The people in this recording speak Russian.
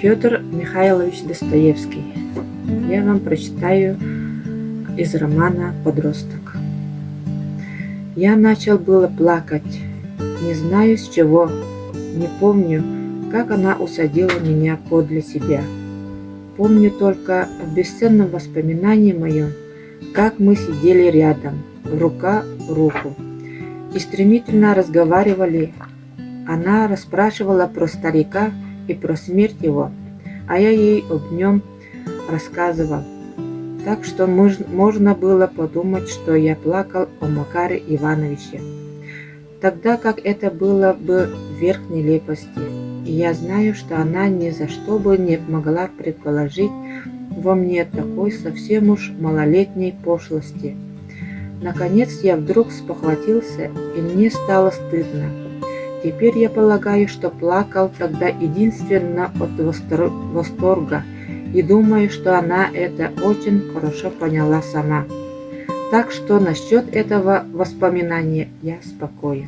Федор Михайлович Достоевский. Я вам прочитаю из романа «Подросток». Я начал было плакать, не знаю с чего, не помню, как она усадила меня подле себя. Помню только в бесценном воспоминании моем, как мы сидели рядом, рука в руку, и стремительно разговаривали. Она расспрашивала про старика и про смерть его, а я ей об нем рассказывал. Так что можно было подумать, что я плакал о Макаре Ивановиче, тогда как это было бы верх нелепости. И я знаю, что она ни за что бы не могла предположить во мне такой совсем уж малолетней пошлости. Наконец я вдруг спохватился, и мне стало стыдно. Теперь я полагаю, что плакал тогда единственно от восторга, и думаю, что она это очень хорошо поняла сама. Так что насчет этого воспоминания я спокоен.